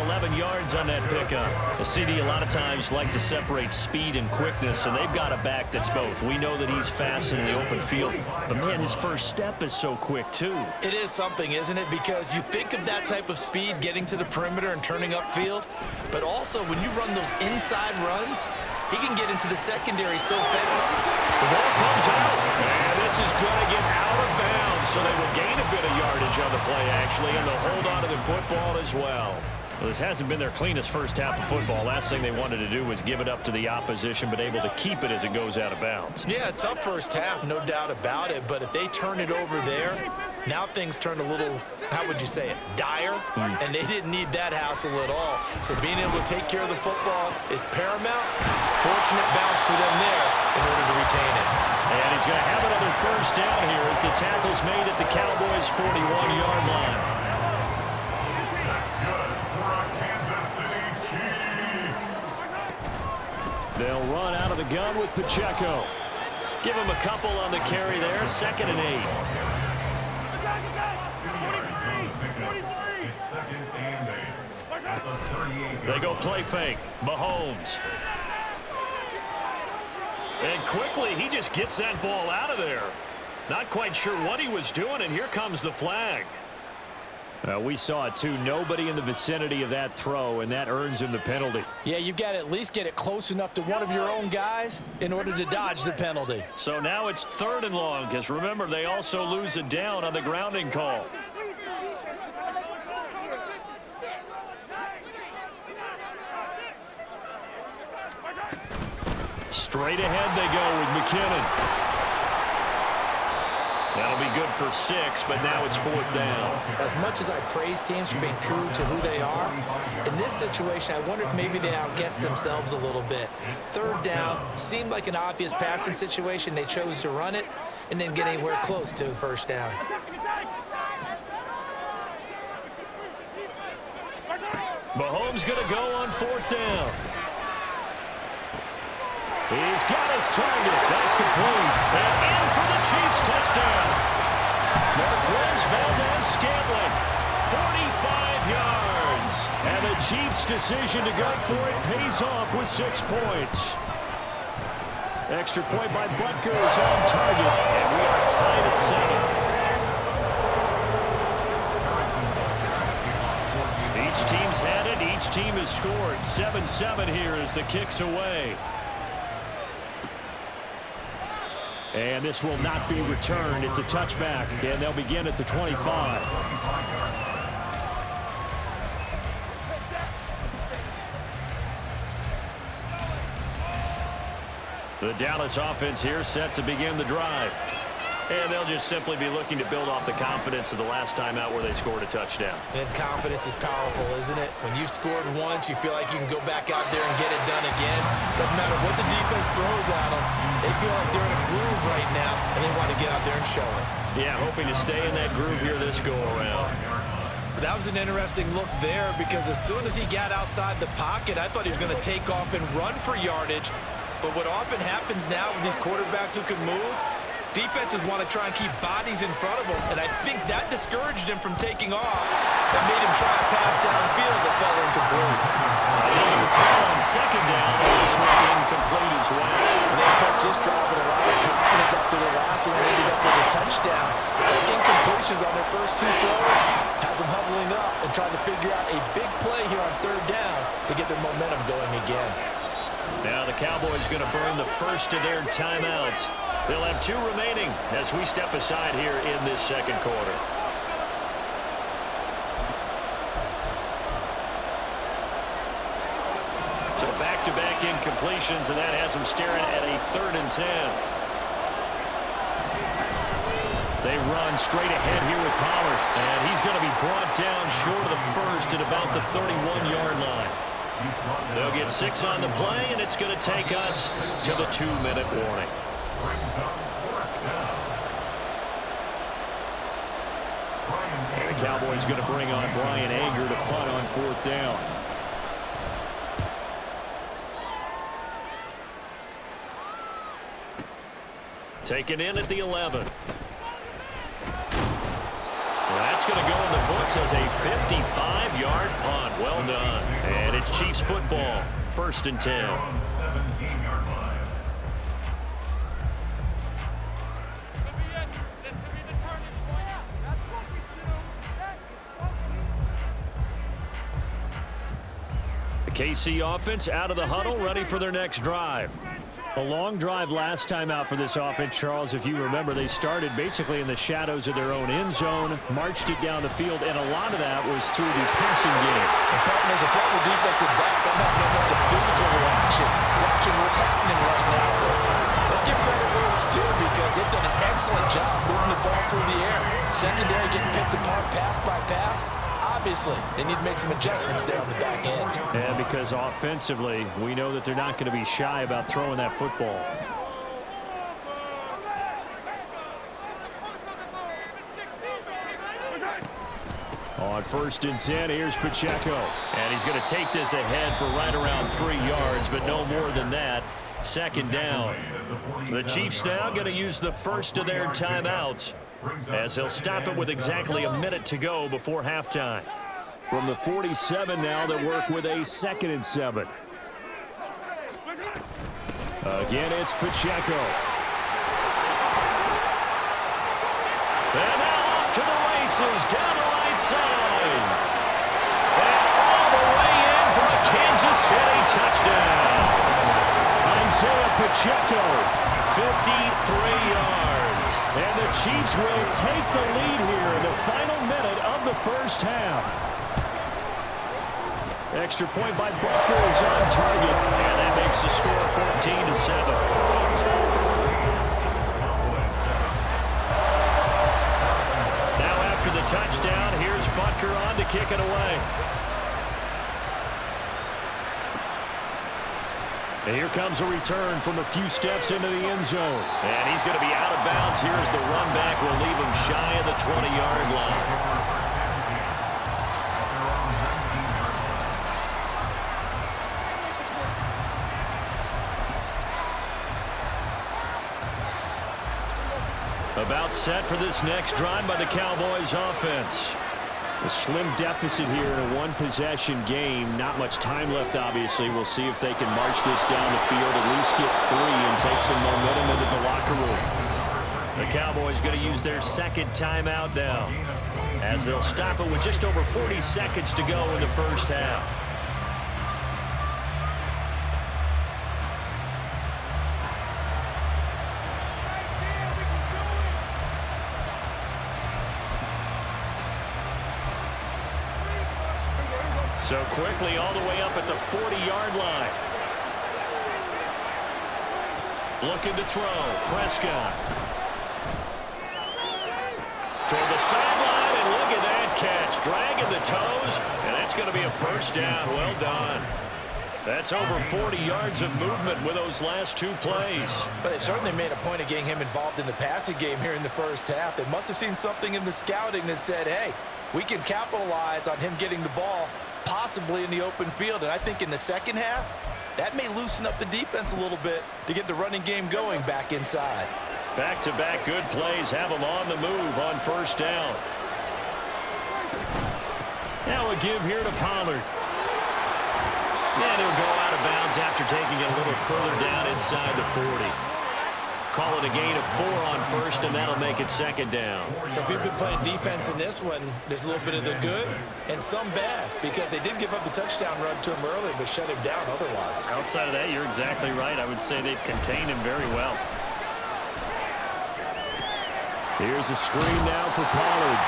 11 yards on that pickup. The CD a lot of times like to separate speed and quickness, and they've got a back that's both. We know that he's fast in the open field, but, man, his first step is so quick, too. It is something, isn't it? Because you think of that type of speed getting to the perimeter and turning upfield, but also when you run those inside runs, he can get into the secondary so fast. The ball comes out, and this is going to get out of bounds, so they will gain a bit of yardage on the play, actually, and they'll hold on to the football as well. Well, this hasn't been their cleanest first half of football. Last thing they wanted to do was give it up to the opposition, but able to keep it as it goes out of bounds. Yeah, tough first half, no doubt about it, but if they turn it over there, now things turn a little, how would you say it, dire, and they didn't need that hassle at all. So being able to take care of the football is paramount. Fortunate bounce for them there in order to retain it. And he's going to have another first down here as the tackle's made at the Cowboys' 41-yard line. They'll run out of the gun with Pacheco. Give him a couple on the carry there, 2nd and 8. They go play fake. Mahomes. And quickly, he just gets that ball out of there. Not quite sure what he was doing, and here comes the flag. We saw it, too. Nobody in the vicinity of that throw, and that earns him the penalty. Yeah, you've got to at least get it close enough to one of your own guys in order to dodge the penalty. So now it's 3rd and long, because remember, they also lose a down on the grounding call. Straight ahead they go with McKinnon. That'll be good for 6, but now it's 4th down. As much as I praise teams for being true to who they are, in this situation, I wonder if maybe they outguessed themselves a little bit. 3rd down seemed like an obvious passing situation. They chose to run it and didn't get anywhere close to 1st down. Mahomes going to go on 4th down. He's got his target. That's complete. And in for the Chiefs touchdown. Marquez Valdez-Scantling, 45 yards. And the Chiefs' decision to go for it pays off with 6 points. Extra point by Butker is on target. And we are tied at 7. Each team's had it. Each team has scored. 7-7 here as the kick's away. And this will not be returned. It's a touchback, and they'll begin at the 25. The Dallas offense here set to begin the drive. And they'll just simply be looking to build off the confidence of the last time out where they scored a touchdown. And confidence is powerful, isn't it? When you've scored once, you feel like you can go back out there and get it done again. Doesn't matter what the defense throws at them. They feel like they're in a groove right now, and they want to get out there and show it. Yeah, hoping to stay in that groove here this go-around. That was an interesting look there because as soon as he got outside the pocket, I thought he was going to take off and run for yardage. But what often happens now with these quarterbacks who can move, defenses want to try and keep bodies in front of him, and I think that discouraged him from taking off. That made him try a pass downfield that fell incomplete. Another throw on 2nd down, and this one incomplete as well. And they approached this drive with a lot of confidence after the last one ended up as a touchdown. But incompletions on their first 2 throws has them huddling up and trying to figure out a big play here on 3rd down to get their momentum going again. Now the Cowboys going to burn the first of their timeouts. They'll have 2 remaining as we step aside here in this 2nd quarter. So back-to-back incompletions, and that has them staring at a 3rd and 10. They run straight ahead here with Pollard, and he's going to be brought down short of the first at about the 31-yard line. They'll get 6 on the play, and it's going to take us to the 2-minute warning. And the Cowboys going to bring on Brian Anger to punt on 4th down. Taken in at the 11. That's going to go in the book counts as a 55-yard punt. Well done. And it's Chiefs football. 1st and 10. KC offense out of the huddle, ready for their next drive. A long drive last time out for this offense, Charles. If you remember, they started basically in the shadows of their own end zone, marched it down the field, and a lot of that was through the passing game. And partners, a former defensive back, I'm not getting much of physical reaction watching what's happening right now. But let's give credit where it's due because they've done an excellent job moving the ball through the air. Secondary getting picked apart pass by pass. Obviously, they need to make some adjustments there on the back end. And because offensively, we know that they're not going to be shy about throwing that football. On 1st and 10, here's Pacheco. And he's going to take this ahead for right around 3 yards, but no more than that. 2nd down. The Chiefs now going to use the first of their timeouts, as he'll stop it with exactly a minute to go before halftime. From the 47 now, they work with a 2nd and 7. Again, it's Pacheco. And now off to the races, down the right side. And all the way in from a Kansas City touchdown. Isaiah Pacheco, 53 yards. And the Chiefs will take the lead here in the final minute of the first half. Extra point by Butker is on target, and that makes the score 14-7. Now after the touchdown, here's Butker on to kick it away. And here comes a return from a few steps into the end zone. And he's going to be out of bounds here as the run back will leave him shy of the 20-yard line. About set for this next drive by the Cowboys offense. A slim deficit here in a one-possession game. Not much time left, obviously. We'll see if they can march this down the field, at least get 3 and take some momentum into the locker room. The Cowboys going to use their 2nd timeout now, as they'll stop it with just over 40 seconds to go in the first half. So quickly all the way up at the 40-yard line. Looking to throw. Prescott. Toward the sideline, and look at that catch. Dragging the toes, and that's going to be a first down. Well done. That's over 40 yards of movement with those last 2 plays. But they certainly made a point of getting him involved in the passing game here in the first half. They must have seen something in the scouting that said, hey, we can capitalize on him getting the ball possibly in the open field. And I think in the second half, that may loosen up the defense a little bit to get the running game going back inside. Back-to-back good plays have them on the move on first down. Now a give here to Pollard. And he'll go out of bounds after taking it a little further down inside the 40. Call it a gain of 4 on first, and that'll make it 2nd down. So if you've been playing defense in this one, there's a little bit of the good and some bad, because they did give up the touchdown run to him earlier, but shut him down otherwise. Outside of that, you're exactly right. I would say they've contained him very well. Here's a screen now for Pollard.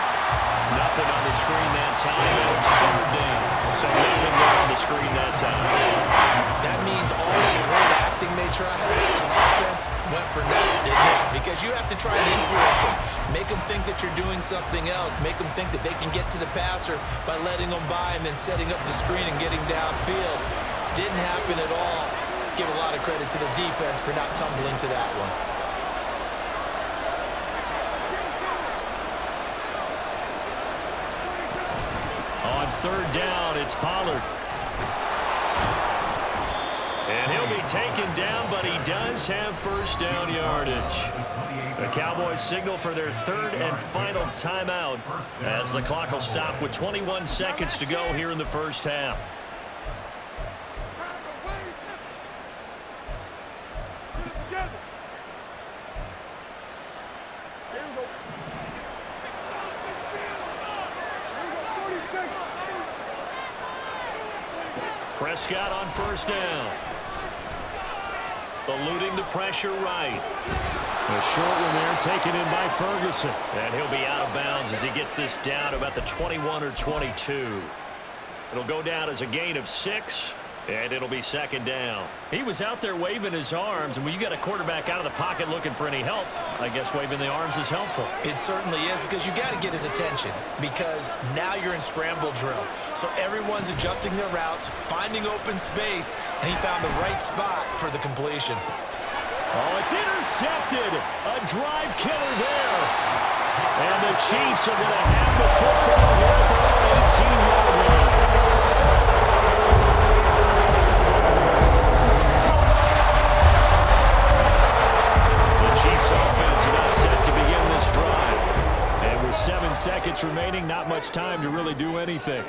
Nothing on the screen that time. Now it's 3rd down. So nothing there on the screen that time. That means all that great acting they tried on offense went for naught, didn't it? Because you have to try and influence them. Make them think that you're doing something else. Make them think that they can get to the passer by letting them by and then setting up the screen and getting downfield. Didn't happen at all. Give a lot of credit to the defense for not tumbling to that one. On 3rd down, it's Pollard. And he'll be taken down, but he does have first down yardage. The Cowboys signal for their third and final timeout as the clock will stop with 21 seconds to go here in the first half. Prescott on first down. Eluding the pressure right. A short one there taken in by Ferguson. And he'll be out of bounds as he gets this down to about the 21 or 22. It'll go down as a gain of 6. And it'll be second down. He was out there waving his arms, and when you got a quarterback out of the pocket looking for any help, I guess waving the arms is helpful. It certainly is, because you got to get his attention, because now you're in scramble drill. So everyone's adjusting their routes, finding open space, and he found the right spot for the completion. Oh, it's intercepted. A drive killer there. And the Chiefs are going to have the football here at their own 18-yard line. Chiefs offense about set to begin this drive. And with 7 seconds remaining, not much time to really do anything.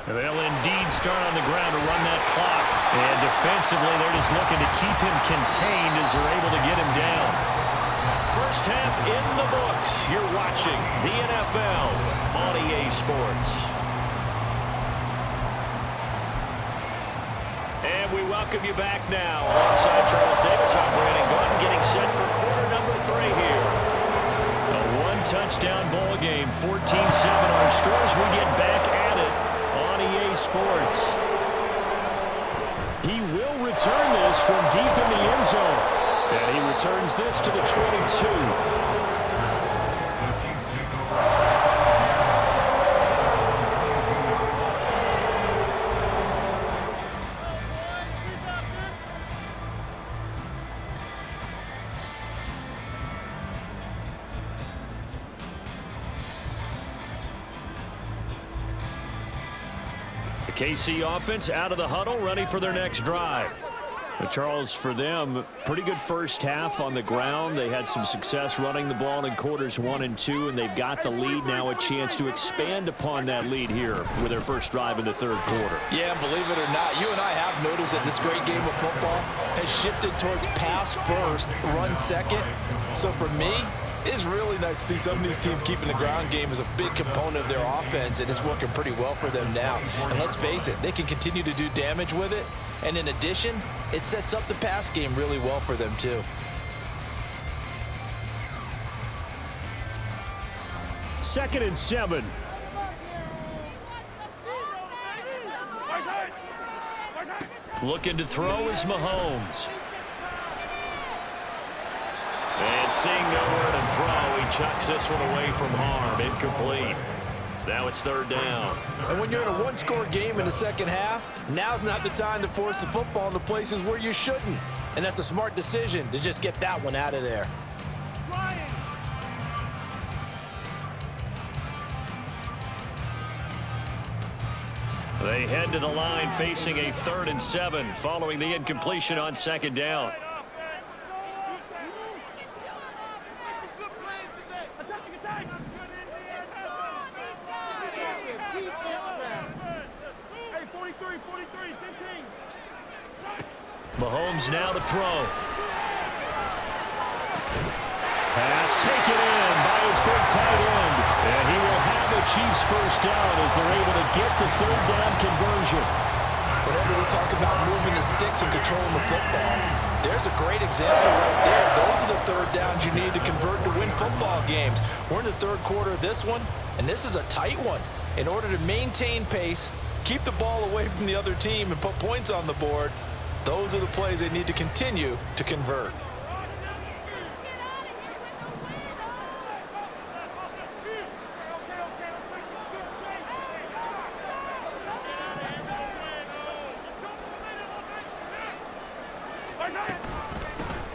They'll indeed start on the ground to run that clock. And defensively, they're just looking to keep him contained as they're able to get him down. First half in the books. You're watching the NFL on EA Sports. And we welcome you back now. Alongside Charles Davis, I'm Brandon Gordon, getting set for quarter number 3 here. A one-touchdown ball game, 14-7 our scores. We get back at it on EA Sports. He will return this from deep in the end zone. And he returns this to the 22. KC offense out of the huddle, ready for their next drive. But Charles, for them, pretty good first half on the ground. They had some success running the ball in quarters 1 and 2, and they've got the lead now, a chance to expand upon that lead here with their first drive in the third quarter. Yeah, believe it or not, you and I have noticed that this great game of football has shifted towards pass first, run second. So for me, it's really nice to see some of these teams keeping the ground game as a big component of their offense, and it's working pretty well for them now. And let's face it, they can continue to do damage with it. And in addition, it sets up the pass game really well for them too. Second and 7. Looking to throw is Mahomes. And seeing nowhere to throw, he chucks this one away from harm. Incomplete. Now it's third down. And when you're in a one-score game in the second half, now's not the time to force the football into places where you shouldn't. And that's a smart decision to just get that one out of there. They head to the line facing a 3rd and 7 following the incompletion on second down. Mahomes now to throw. Pass taken in by his big tight end. And he will have the Chiefs first down as they're able to get the third down conversion. Whenever we talk about moving the sticks and controlling the football, there's a great example right there. Those are the third downs you need to convert to win football games. We're in the third quarter of this one, and this is a tight one. In order to maintain pace, keep the ball away from the other team, and put points on the board, those are the plays they need to continue to convert.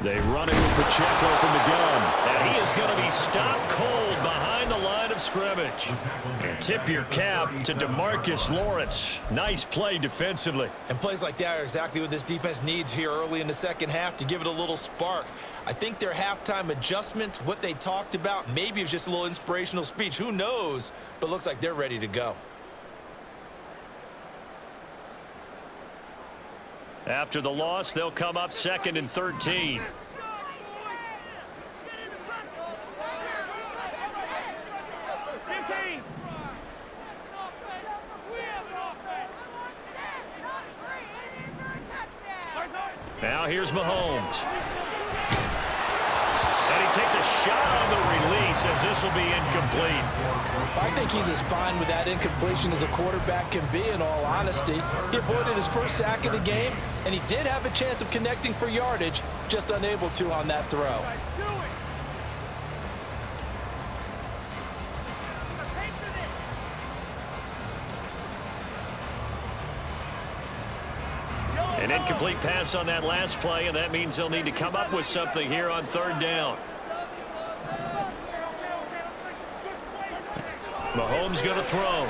They run it with Pacheco from the gun. And he is going to be stopped cold behind the line of scrimmage. And tip your cap to DeMarcus Lawrence. Nice play defensively. And plays like that are exactly what this defense needs here early in the second half to give it a little spark. I think their halftime adjustments, what they talked about, maybe it was just a little inspirational speech. Who knows? But looks like they're ready to go. After the loss, they'll come up 2nd and 13. Now here's Mahomes. And he takes a shot on the release as this will be incomplete. I think he's as fine with that incompletion as a quarterback can be, in all honesty. He avoided his first sack of the game, and he did have a chance of connecting for yardage, just unable to on that throw. An incomplete pass on that last play, and that means they'll need to come up with something here on 3rd down. Mahomes going to throw. Able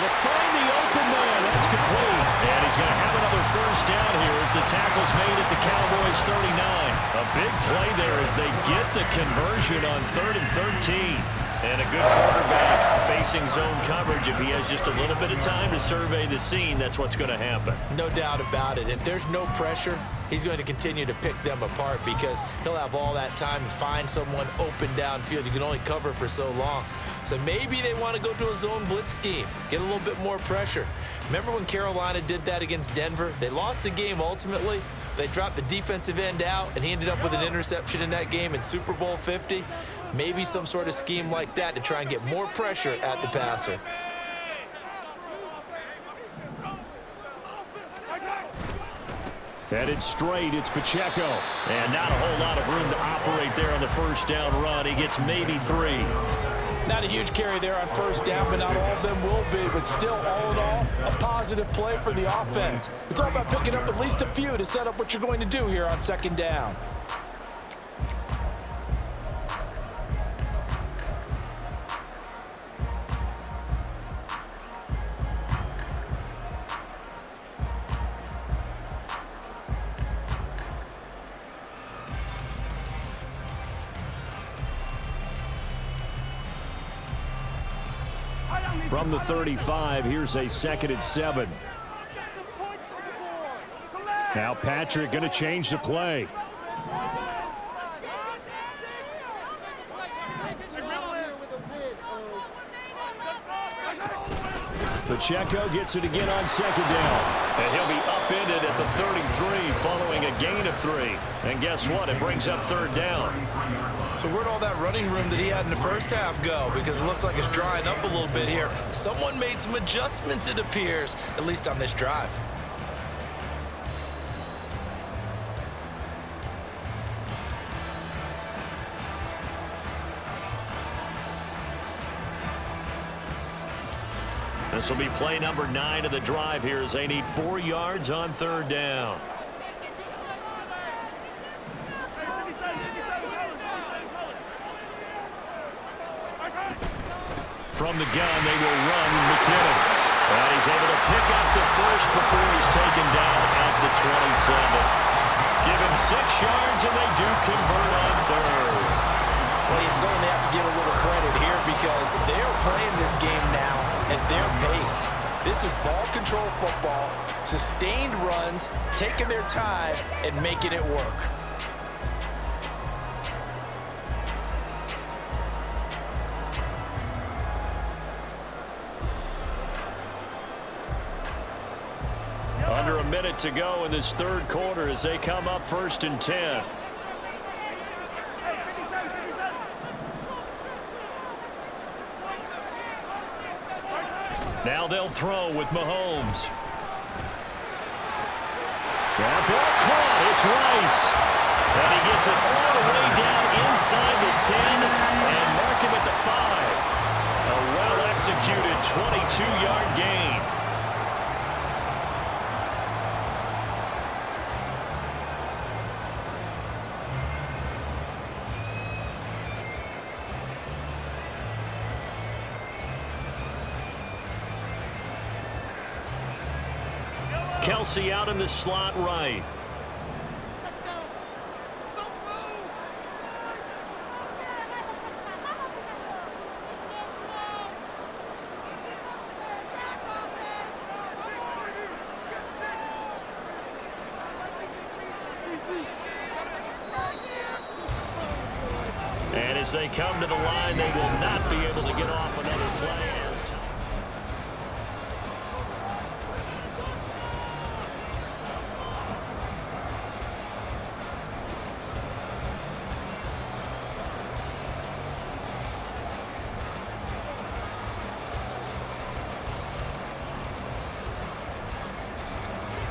to find the open man. That's complete. And he's going to have another 1st down here as the tackle's made at the Cowboys 39. A big play there as they get the conversion on 3rd and 13. And a good quarterback facing zone coverage. If he has just a little bit of time to survey the scene, that's what's going to happen. No doubt about it. If there's no pressure, he's going to continue to pick them apart because he'll have all that time to find someone open downfield. You can only cover for so long. So maybe they want to go to a zone blitz scheme, get a little bit more pressure. Remember when Carolina did that against Denver? They lost the game ultimately. They dropped the defensive end out, and he ended up with an interception in that game in Super Bowl 50. Maybe some sort of scheme like that to try and get more pressure at the passer. Headed straight, it's Pacheco. And not a whole lot of room to operate there on the 1st down run. He gets maybe 3. Not a huge carry there on 1st down, but not all of them will be. But still, all in all, a positive play for the offense. It's all about picking up at least a few to set up what you're going to do here on 2nd down. From the 35, here's a 2nd and 7. Now Patrick going to change the play. Pacheco gets it again on 2nd down. And he'll be upended at the 33 following a gain of 3. And guess what? It brings up 3rd down. So where'd all that running room that he had in the first half go? Because it looks like it's drying up a little bit here. Someone made some adjustments, it appears, at least on this drive. This will be play number 9 of the drive here as they need 4 yards on 3rd down. From the gun, they will run McKinnon. And he's able to pick up the 1st before he's taken down at the 27. Give him 6 yards, and they do convert on 3rd. Well, you certainly have to give a little credit here because they're playing this game now at their pace. This is ball control football, sustained runs, taking their time, and making it work. Under a minute to go in this 3rd quarter as they come up 1st and 10. Now they'll throw with Mahomes. That ball caught. It's Rice. And he gets it all the way down inside the 10 and mark him at the 5. A well-executed 22-yard gain. Kelsey out in the slot right. And as they come to the line, they will not be able to get off another play.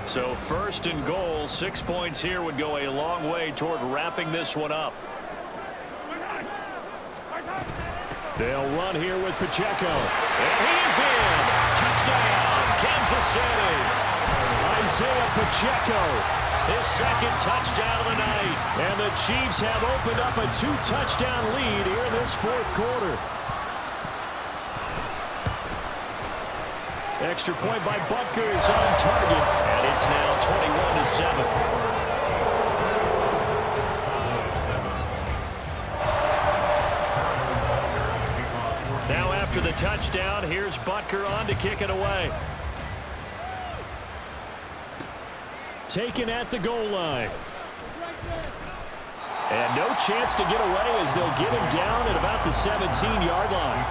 So first and goal, 6 points here would go a long way toward wrapping this one up. They'll run here with Pacheco. And he's in. Touchdown, Kansas City. Isaiah Pacheco, his second touchdown of the night. And the Chiefs have opened up a 2-touchdown lead here in this fourth quarter. Extra point by Butker is on target. And it's now 21-7. After the touchdown, here's Butker on to kick it away. Taken at the goal line. And no chance to get away as they'll get him down at about the 17-yard line.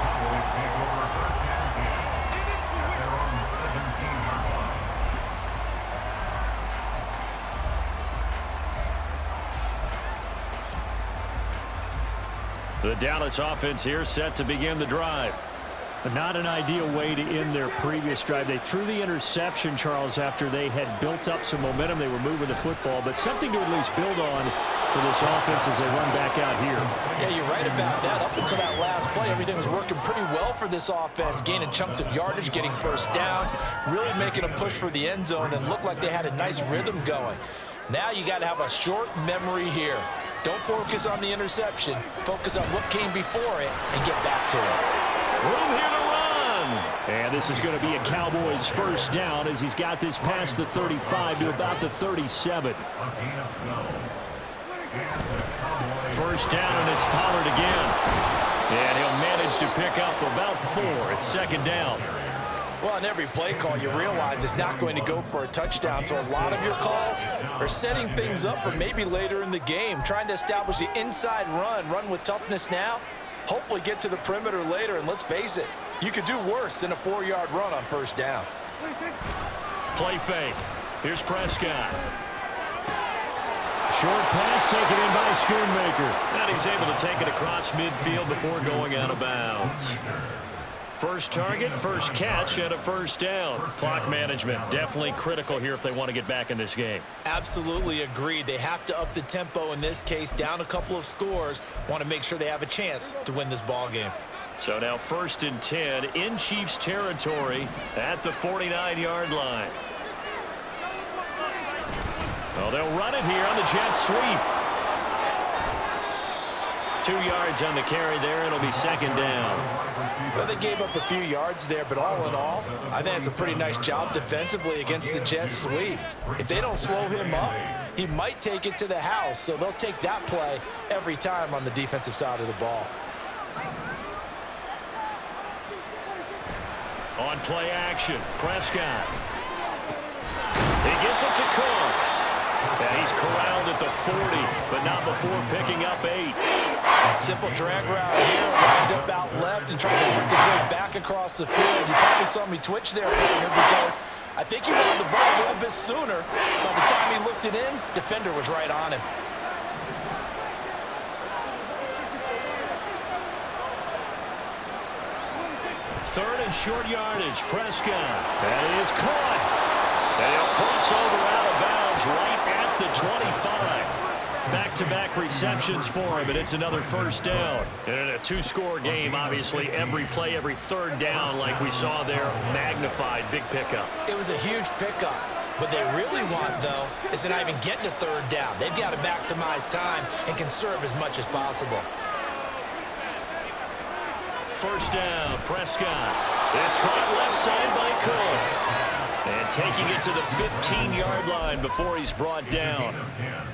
The Dallas offense here set to begin the drive. Not an ideal way to end their previous drive. They threw the interception, Charles, after they had built up some momentum. They were moving the football, but something to at least build on for this offense as they run back out here. Yeah, you're right about that. Up until that last play, everything was working pretty well for this offense, gaining chunks of yardage, getting first downs, really making a push for the end zone, and looked like they had a nice rhythm going. Now you got to have a short memory here. Don't focus on the interception. Focus on what came before it and get back to it. Room here to run. And this is going to be a Cowboys first down as he's got this past the 35 to about the 37. First down, and it's Pollard again. And he'll manage to pick up about 4 at second down. Well, on every play call, you realize it's not going to go for a touchdown, so a lot of your calls are setting things up for maybe later in the game, trying to establish the inside run with toughness now, hopefully get to the perimeter later, and let's face it, you could do worse than a 4-yard run on first down. Play fake. Here's Prescott. Short pass taken in by Schoonmaker. And he's able to take it across midfield before going out of bounds. First target, first catch, and a first down. Clock management definitely critical here if they want to get back in this game. Absolutely agreed. They have to up the tempo in this case, down a couple of scores. Want to make sure they have a chance to win this ball game. So now first and 10 in Chiefs territory at the 49-yard line. Well, they'll run it here on the jet sweep. 2 yards on the carry there. It'll be second down. Well, they gave up a few yards there, but all in all, I think it's a pretty nice job defensively against the jet sweep. If they don't slow him up, he might take it to the house, so they'll take that play every time on the defensive side of the ball. On play action, Prescott. He gets it to Cooks. And he's corralled at the 40, but not before picking up 8. Simple drag route here, lined up out left and trying to work his way back across the field. You probably saw me twitch there, partner, because I think he wanted the ball a little bit sooner. By the time he looked it in, defender was right on him. Third and short yardage, Prescott. And it is caught. And he'll cross over out of bounds right at the 25. Back-to-back receptions for him, and it's another first down. And in a 2-score game, obviously, every play, every third down, like we saw there, magnified, big pickup. It was a huge pickup. What they really want, though, is to not even get to third down. They've got to maximize time and conserve as much as possible. First down, Prescott. It's caught left side by Cooks. And taking it to the 15-yard line before he's brought down.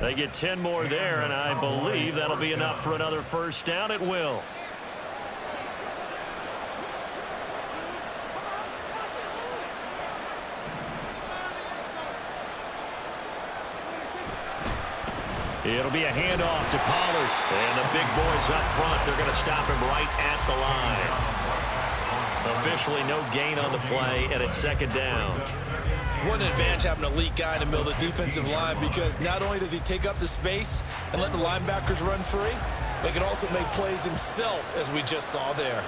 They get 10 more there, and I believe that'll be enough for another first down. It will. It'll be a handoff to Pollard. And the big boys up front, they're going to stop him right at the line. Officially no gain on the play, and it's second down. What an advantage having an elite guy in the middle of the defensive line, because not only does he take up the space and let the linebackers run free, but he can also make plays himself, as we just saw there.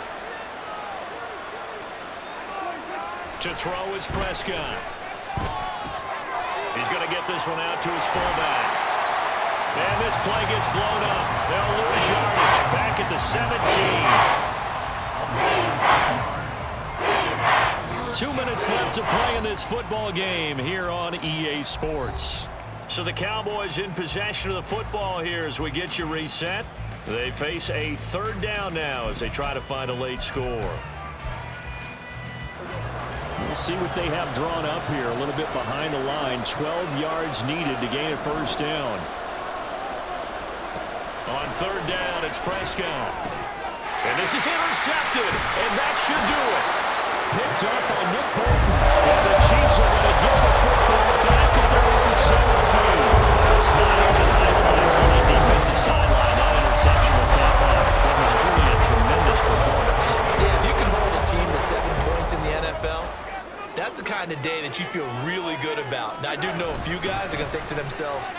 To throw is Prescott. He's going to get this one out to his fullback. And this play gets blown up. They'll lose yardage back at the 17. 2 minutes left to play in this football game here on EA Sports. So the Cowboys in possession of the football here as we get you reset. They face a third down now as they try to find a late score. We'll see what they have drawn up here. A little bit behind the line. 12 yards needed to gain a first down. On third down, it's Prescott. And this is intercepted, and that should do it. Picked up by Nick Bolton. And the Chiefs are going to get the football back at their own 17. Smiles and high fives on the defensive sideline. That interception will cap off what was truly a tremendous performance. Yeah, if you can hold a team to 7 points in the NFL, that's the kind of day that you feel really good about. Now, I do know a few guys are going to think to themselves,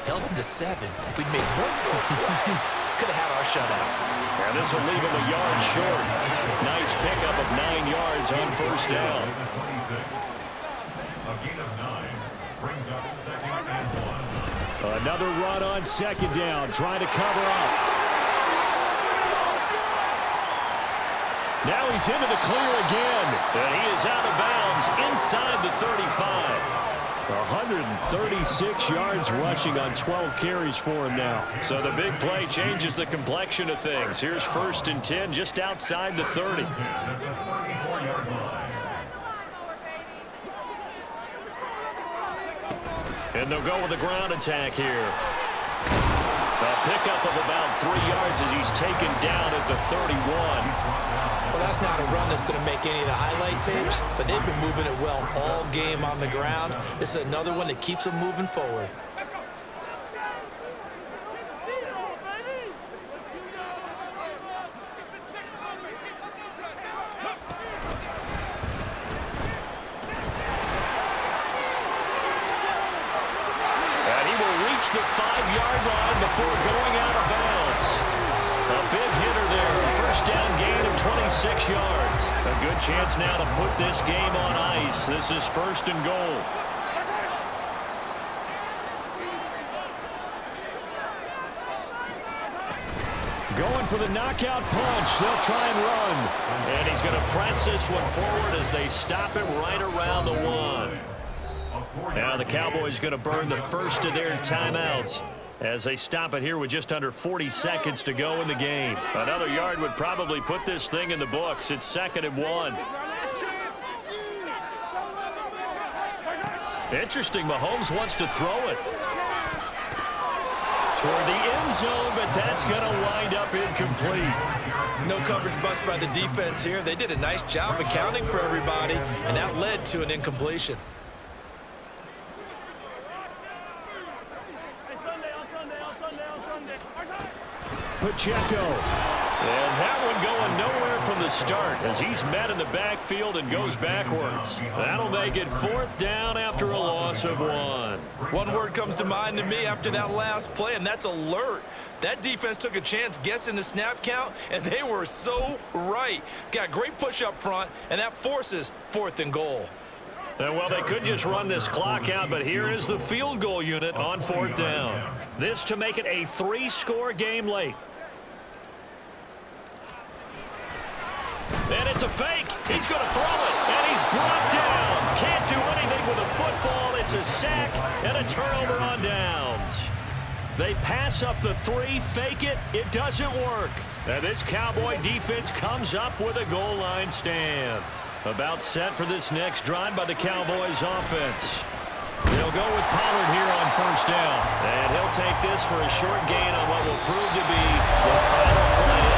held them to 7. If we'd made 1 more play, could have had our shutout. And this will leave him a yard short. Nice pickup of 9 yards on first down. A gain of 9 brings up 2nd and 1. Another run on second down, trying to cover up. Now he's into the clear again, and he is out of bounds inside the 35. 136 yards rushing on 12 carries for him now. So the big play changes the complexion of things. Here's 1st and 10 just outside the 30. And they'll go with a ground attack here. A pickup of about 3 yards as he's taken down at the 31. Well, that's not a run that's going to make any of the highlight tapes, but they've been moving it well all game on the ground. This is another one that keeps them moving forward. And he will reach the 5-yard line before going out of bounds. A big hitter there. A first down gain of 26 yards. A good chance now to put this game on ice. This is 1st and goal. Going for the knockout punch. They'll try and run. And he's going to press this one forward as they stop him right around the 1. Now the Cowboys going to burn the first of their timeouts as they stop it here with just under 40 seconds to go in the game. Another yard would probably put this thing in the books. It's 2nd and 1. Interesting, Mahomes wants to throw it toward the end zone, but that's going to wind up incomplete. No coverage bust by the defense here. They did a nice job accounting for everybody, and that led to an incompletion. Pacheco. And that one going nowhere from the start as he's met in the backfield and goes backwards. That'll make it 4th down after a loss of 1. One word comes to mind to me after that last play, and that's alert. That defense took a chance guessing the snap count, and they were so right. Got great push up front, and that forces 4th and goal. And well, they could just run this clock out, but here is the field goal unit on 4th down. This to make it a 3-score game late. And it's a fake. He's going to throw it, and he's brought down. Can't do anything with a football. It's a sack and a turnover on downs. They pass up the 3, fake it. It doesn't work. And this Cowboy defense comes up with a goal line stand. About set for this next drive by the Cowboys offense. They'll go with Pollard here on first down. And he'll take this for a short gain on what will prove to be the final play